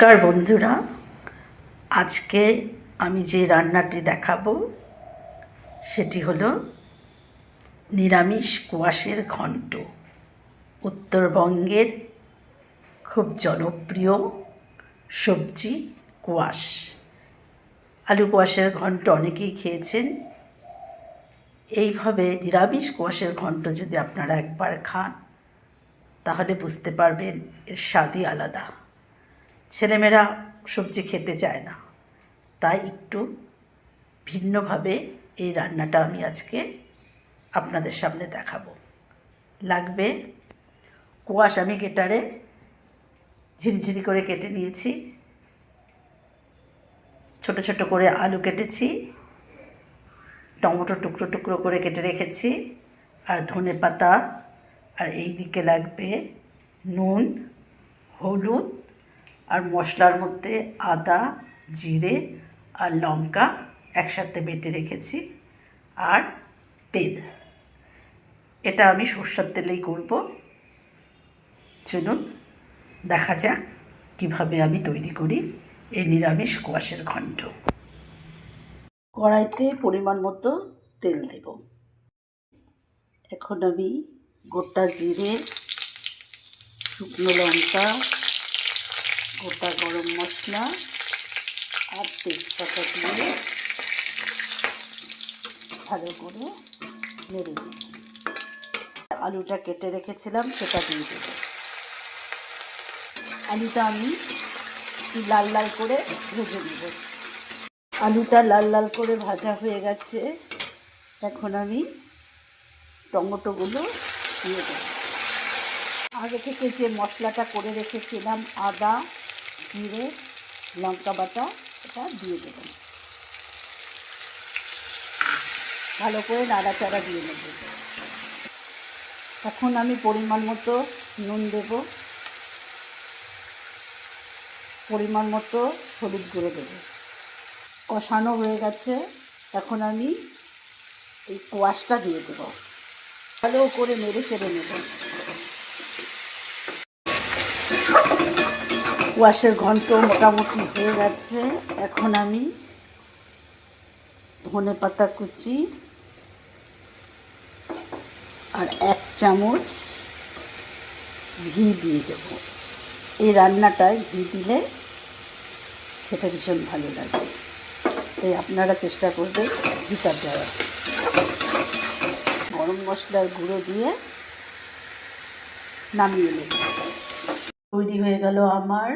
নমস্কার বন্ধুরা, আজকে আমি যে রান্নাটি দেখাবো সেটি হলো নিরামিষ কোয়াশের ঘন্ট। উত্তরবঙ্গের খুব জনপ্রিয় সবজি কোয়াশ। আলু কোয়াশের ঘন্ট অনেকেই খেয়েছেন। এইভাবে নিরামিষ কোয়াশের ঘন্ট যদি আপনারা একবার খান তাহলে বুঝতে পারবেন এর স্বাদই আলাদা। ছেলেমেয়েরা সবজি খেতে চায় না, তাই একটু ভিন্নভাবে এই রান্নাটা আমি আজকে আপনাদের সামনে দেখাবো। লাগবে কোয়াশ, আমি কেটারে ঝিরিঝিরি করে কেটে নিয়েছি, ছোট ছোট করে আলু কেটেছি, টমেটো টুকরো টুকরো করে কেটে রেখেছি, আর ধনে পাতা, আর এই দিকে লাগবে নুন, হলুদ, আর মশলার মধ্যে আদা, জিরে আর লঙ্কা একসাথে বেটে রেখেছি, আর তেল। এটা আমি সরষের তেলেই করব। চলুন দেখা যাক কীভাবে আমি তৈরি করি এই নিরামিষ কোয়াশের ঘন্ট। কড়াইতে পরিমাণ মতো তেল দেব। এখন আমি গোটা জিরে, শুকনো লঙ্কা, গোটা গরম মশলা আর তেজপাতা দিয়ে ভালো করে নেড়ে দিই। আলুটা কেটে রেখেছিলাম সেটা দিয়ে দেব। আলুটা আমি লাল লাল করে ভেজে নেব। আলুটা লাল লাল করে ভাজা হয়ে গেছে। এখন আমি টমেটোগুলো দিয়ে দেব। আগে থেকে যে মশলাটা করে রেখেছিলাম, আদা, জিরে, লঙ্কা বাটা, এটা দিয়ে দেব। ভালো করে নাড়াচাড়া দিয়ে নেব। এখন আমি পরিমাণ মতো নুন দেব, পরিমাণ মতো হলুদ গুঁড়ো দেব। কষানো হয়ে গেছে। এখন আমি এই কোয়াশটা দিয়ে দেব। ভালো করে নেড়ে চেড়ে নেব। কোয়াশের ঘন্ট মোটামুটি হয়ে গেছে। এখন আমি ধনে পাতা কুচি আর 1 চামচ ঘি দিয়ে দেব। এই রান্নাটায় ঘি দিলে খেতে ভীষণ ভালো লাগে, তাই আপনারা চেষ্টা করবেন ঘিটা দেওয়ার। গরম মশলার গুঁড়ো দিয়ে নামিয়ে নেব। তৈরি হয়ে গেল আমার